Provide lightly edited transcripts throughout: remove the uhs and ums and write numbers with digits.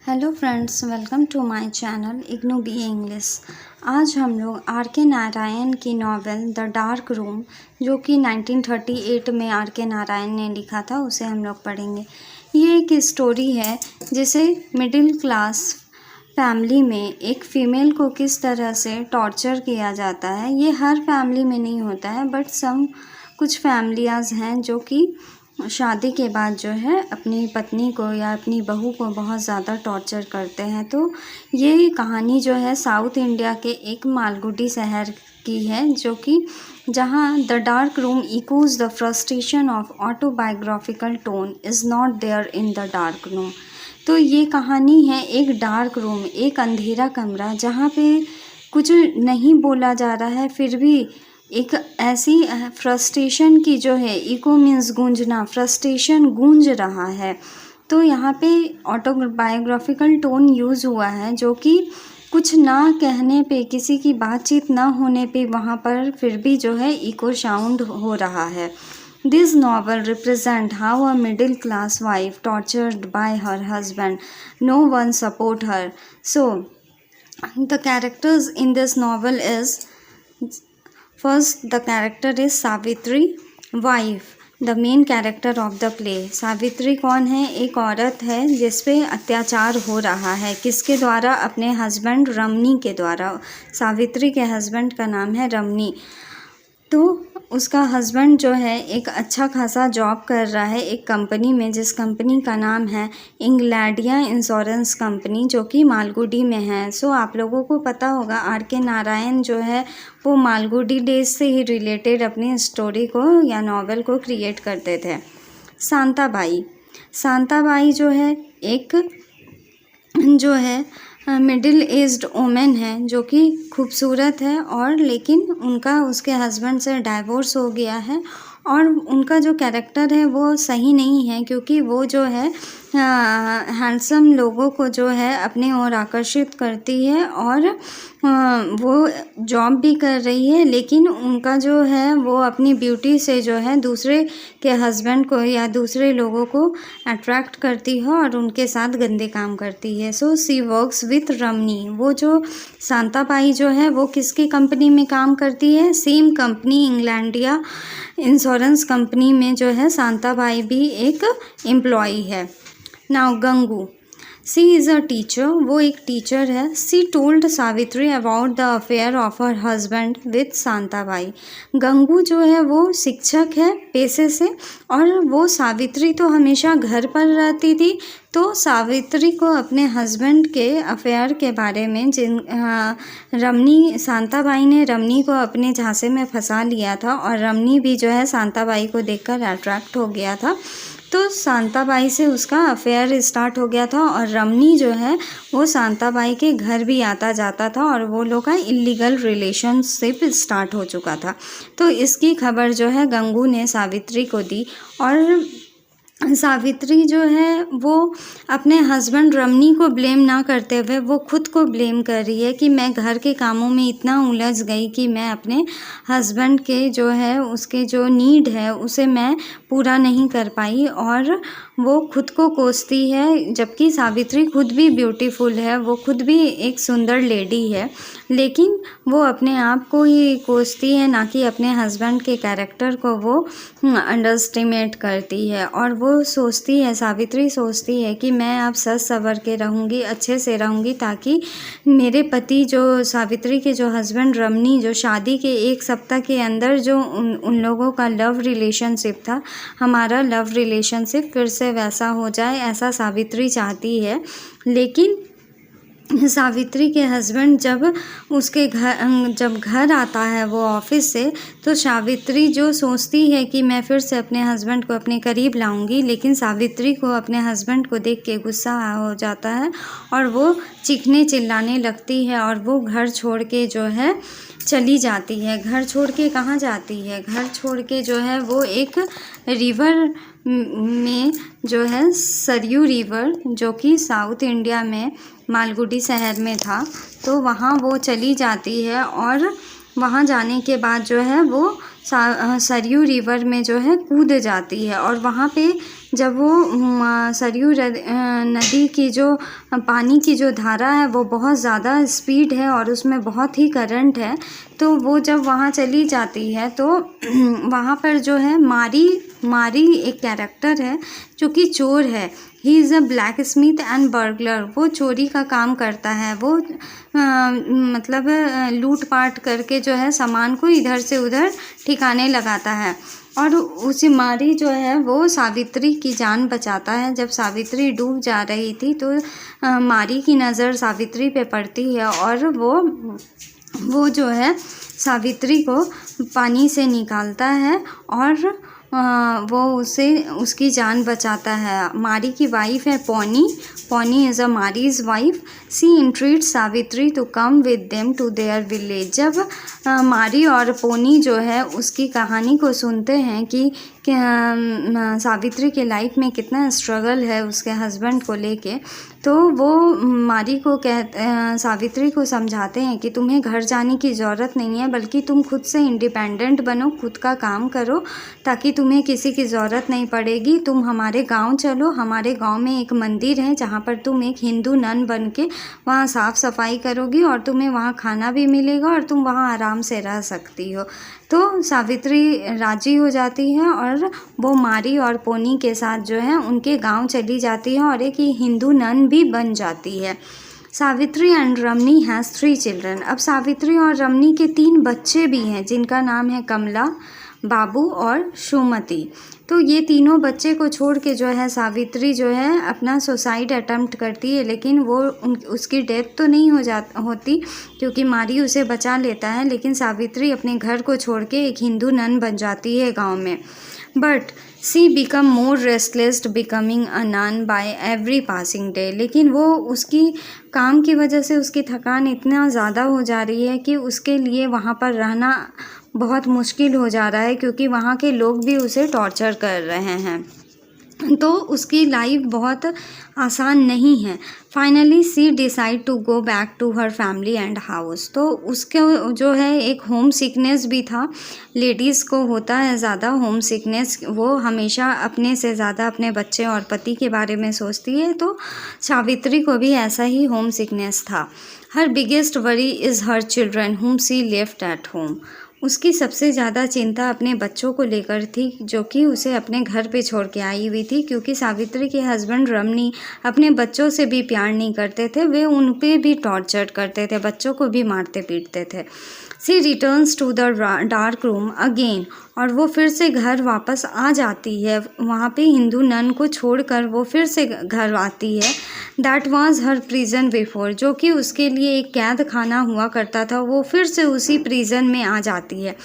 Hello friends, welcome to my channel IGNOU B English. आज हम लोग आर के नारायण की नॉवेल द डार्क रूम, जो कि 1938 में आर के नारायण ने लिखा था, उसे हम लोग पढ़ेंगे। ये एक स्टोरी है जिसे मिडिल क्लास फैमिली में एक फ़ीमेल को किस तरह से टॉर्चर किया जाता है। ये हर फैमिली में नहीं होता है, बट कुछ फैमिलीज़ हैं जो कि शादी के बाद जो है अपनी पत्नी को या अपनी बहू को बहुत ज़्यादा टॉर्चर करते हैं। तो ये कहानी जो है साउथ इंडिया के एक मालगुडी शहर की है, जो कि जहाँ the dark room echoes the frustration of autobiographical tone is not there in the dark room. तो ये कहानी है एक डार्क रूम, एक अंधेरा कमरा जहाँ पे कुछ नहीं बोला जा रहा है, फिर भी एक ऐसी फ्रस्ट्रेशन की जो है, इको मीन्स गूंजना, फ्रस्ट्रेशन गूंज रहा है। तो यहाँ पे ऑटोबायोग्राफिकल टोन यूज़ हुआ है, जो कि कुछ ना कहने पे, किसी की बातचीत ना होने पे वहाँ पर फिर भी जो है इको साउंड हो रहा है। This novel represents how a middle class wife tortured by her husband, no one support her. So the characters in this novel is, first the character is Savitri, wife, the main character of the play. Savitri कौन है? एक औरत है जिस पे अत्याचार हो रहा है। किसके द्वारा? अपने हस्बैंड रमनी के द्वारा। सावित्री के हस्बैंड का नाम है रमनी। तो उसका हस्बैंड जो है एक अच्छा खासा जॉब कर रहा है एक कंपनी में, जिस कंपनी का नाम है इंग्लैंडिया इंश्योरेंस कंपनी, जो कि मालगुडी में है। सो आप लोगों को पता होगा आर के नारायण जो है वो मालगुडी डेज से ही रिलेटेड अपनी स्टोरी को या नॉवेल को क्रिएट करते थे। शांताबाई जो है एक जो है मिडिल एज्ड वोमेन है, जो कि खूबसूरत है, और लेकिन उनका उसके हस्बैंड से डाइवोर्स हो गया है। और उनका जो कैरेक्टर है वो सही नहीं है, क्योंकि वो जो है हैंडसम लोगों को जो है अपनी ओर आकर्षित करती है, और वो जॉब भी कर रही है, लेकिन उनका जो है वो अपनी ब्यूटी से जो है दूसरे के हस्बैंड को या दूसरे लोगों को अट्रैक्ट करती है और उनके साथ गंदे काम करती है। सो सी वर्क्स विथ रमनी। वो जो शांताबाई जो है वो किसकी कंपनी में काम करती है? सेम कंपनी इंग्लैंडिया इंश्योरेंस कंपनी में जो है शांताबाई भी एक एम्प्लॉई है। Now Gangu, she is a teacher, वो एक टीचर है। She told Savitri about the affair of her husband with Shantabai. Gangu जो है वो शिक्षक है पेशे से, और वो सावित्री तो हमेशा घर पर रहती थी, तो सावित्री को अपने हस्बैंड के अफेयर के बारे में शांताबाई ने रमनी को अपने झांसे में फंसा लिया था, और रमनी भी जो है शांताबाई को देखकर अट्रैक्ट हो गया था। तो शांताबाई से उसका अफेयर स्टार्ट हो गया था, और रमनी जो है वो शांताबाई के घर भी आता जाता था, और वो लोग का इलीगल रिलेशनशिप स्टार्ट हो चुका था। तो इसकी खबर जो है गंगू ने सावित्री को दी, और सावित्री जो है वो अपने हस्बैंड रमनी को ब्लेम ना करते हुए वो खुद को ब्लेम कर रही है कि मैं घर के कामों में इतना उलझ गई कि मैं अपने हस्बैंड के जो है उसके जो नीड है उसे मैं पूरा नहीं कर पाई, और वो खुद को कोसती है। जबकि सावित्री खुद भी ब्यूटीफुल है, वो खुद भी एक सुंदर लेडी है, लेकिन वो अपने आप को ही कोसती है, ना कि अपने हस्बैंड के कैरेक्टर को वो अंडरस्टिमेट करती है। और वो सोचती है, सावित्री सोचती है कि मैं अब सज संवर के रहूँगी, अच्छे से रहूँगी, ताकि मेरे पति जो सावित्री के जो हस्बैंड रमनी, जो शादी के एक सप्ताह के अंदर जो उन लोगों का लव रिलेशनशिप था, हमारा लव रिलेशनशिप फिर से वैसा हो जाए, ऐसा सावित्री चाहती है। लेकिन सावित्री के हस्बैंड जब घर आता है वो ऑफिस से, तो सावित्री जो सोचती है कि मैं फिर से अपने हस्बैंड को अपने करीब लाऊंगी, लेकिन सावित्री को अपने हस्बैंड को देख के गुस्सा हो जाता है, और वो चीखने चिल्लाने लगती है, और वो घर छोड़ के जो है चली जाती है। घर छोड़ के कहाँ जाती है? घर छोड़ के जो है वो एक रिवर में जो है सरयू रिवर, जो कि साउथ इंडिया में मालगुडी शहर में था, तो वहाँ वो चली जाती है। और वहाँ जाने के बाद जो है वो सरयू रिवर में जो है कूद जाती है। और वहाँ पे जब वो सरयू नदी की जो पानी की जो धारा है वो बहुत ज़्यादा स्पीड है और उसमें बहुत ही करंट है, तो वो जब वहाँ चली जाती है तो वहाँ पर जो है मारी एक कैरेक्टर है जो कि चोर है। He is a black Smith and burglar. वो चोरी का काम करता है, वो मतलब लूट पाट करके जो है सामान को इधर से उधर ठिकाने लगाता है। और उसी मारी जो है वो सावित्री की जान बचाता है। जब सावित्री डूब जा रही थी तो मारी की नज़र सावित्री पे पड़ती है और वो जो है सावित्री को पानी से निकालता है और वो उसकी जान बचाता है। मारी की वाइफ है Ponni is a Mari's wife. She entreat Savitri to come with them to their village. जब मारी और पोनी जो है उसकी कहानी को सुनते हैं कि सावित्री के लाइफ में कितना स्ट्रगल है उसके हस्बैंड को लेके, तो वो मारी को सावित्री को समझाते हैं कि तुम्हें घर जाने की ज़रूरत नहीं है, बल्कि तुम खुद से इंडिपेंडेंट बनो, खुद का काम करो ताकि तुम्हें किसी की ज़रूरत नहीं पड़ेगी। तुम हमारे गांव चलो, हमारे गांव में एक मंदिर है जहां पर तुम एक हिंदू नन बन के वहाँ साफ़ सफाई करोगी और तुम्हें वहाँ खाना भी मिलेगा और तुम वहाँ आराम से रह सकती हो। तो सावित्री राजी हो जाती है और वो मारी और पोनी के साथ जो है उनके गांव चली जाती है और एक हिंदू नन भी बन जाती है। Savitri and Ramani has 3 children. अब सावित्री और रमनी के 3 बच्चे भी हैं जिनका नाम है कमला, बाबू और सुमति। तो ये तीनों बच्चे को छोड़ के जो है सावित्री जो है अपना सुसाइड अटेम्प्ट करती है, लेकिन वो उसकी डेथ तो नहीं होती क्योंकि मारी उसे बचा लेता है, लेकिन सावित्री अपने घर को छोड़ के एक हिंदू नन बन जाती है गांव में। But she become more restless becoming a nun by every passing day. लेकिन वो उसकी काम की वजह से उसकी थकान इतना ज़्यादा हो जा रही है कि उसके लिए वहाँ पर रहना बहुत मुश्किल हो जा रहा है, क्योंकि वहाँ के लोग भी उसे टॉर्चर कर रहे हैं, तो उसकी लाइफ बहुत आसान नहीं है। Finally she decide to go back to her family and house. तो उसके जो है एक होम सिकनेस भी था, लेडीज़ को होता है ज़्यादा होम सिकनेस, वो हमेशा अपने से ज़्यादा अपने बच्चे और पति के बारे में सोचती है, तो सावित्री को भी ऐसा ही होम सिकनेस था। Her biggest worry is her children whom she left at home. उसकी सबसे ज़्यादा चिंता अपने बच्चों को लेकर थी जो कि उसे अपने घर पे छोड़ के आई हुई थी, क्योंकि सावित्री के हस्बैंड रमनी अपने बच्चों से भी प्यार नहीं करते थे, वे उन पे भी टॉर्चर करते थे, बच्चों को भी मारते पीटते थे। She returns to the dark room again. और वो फिर से घर वापस आ जाती है, वहाँ पे हिंदू नन को छोड़कर वो फिर से घर आती है। That was her prison before, जो कि उसके लिए एक कैद खाना हुआ करता था, वो फिर से उसी प्रिजन में आ जाती है।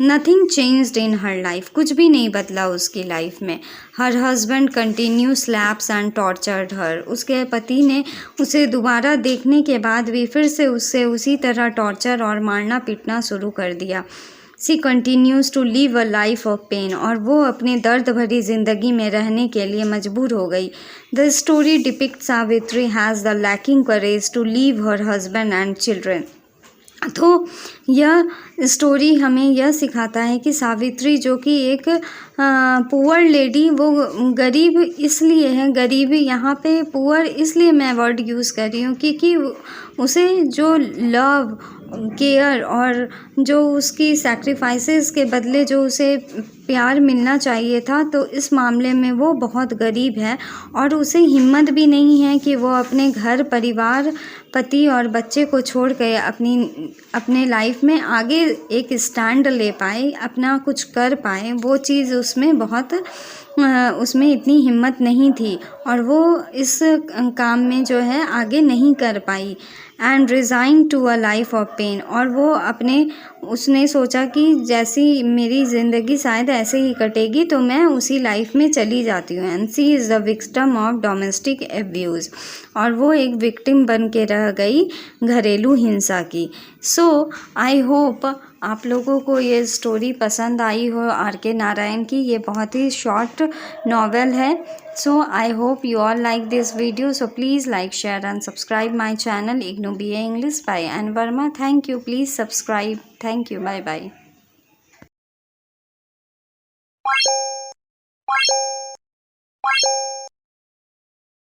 Nothing changed in her life, कुछ भी नहीं बदला उसकी लाइफ में। Her husband continue slaps and tortured her. उसके पति ने उसे दोबारा देखने के बाद भी फिर से उससे उसी तरह टॉर्चर और मारना पीटना शुरू कर दिया। She continues to live a life of pain, और वो अपने दर्द भरी ज़िंदगी में रहने के लिए मजबूर हो गई। The story depict Savitri has the lacking courage to leave her husband and children. तो यह स्टोरी हमें यह सिखाता है कि सावित्री जो कि एक पुअर लेडी, वो गरीब इसलिए है, गरीबी यहाँ पे पुअर इसलिए मैं वर्ड यूज़ कर रही हूँ क्योंकि उसे जो लव केयर और जो उसकी सैक्रिफाइसेस के बदले जो उसे प्यार मिलना चाहिए था, तो इस मामले में वो बहुत गरीब है और उसे हिम्मत भी नहीं है कि वो अपने घर परिवार पति और बच्चे को छोड़ के अपने लाइफ में आगे एक स्टैंड ले पाए, अपना कुछ कर पाए। वो चीज़ उसमें इतनी हिम्मत नहीं थी और वो इस काम में जो है आगे नहीं कर पाई। And resign to a life of pain, और वो उसने सोचा कि जैसी मेरी ज़िंदगी शायद ऐसे ही कटेगी तो मैं उसी लाइफ में चली जाती हूँ। And she is the victim of domestic abuse, और वो एक विक्टिम बन के रह गई घरेलू हिंसा की। सो आई होप आप लोगों को ये स्टोरी पसंद आई हो आर.के. नारायण की। ये बहुत ही शॉर्ट नॉवेल है। So I hope you all like this video. So please like, share and subscribe my channel IGNOU BA English by Ann Verma. Thank you. Please subscribe. Thank you. Bye bye.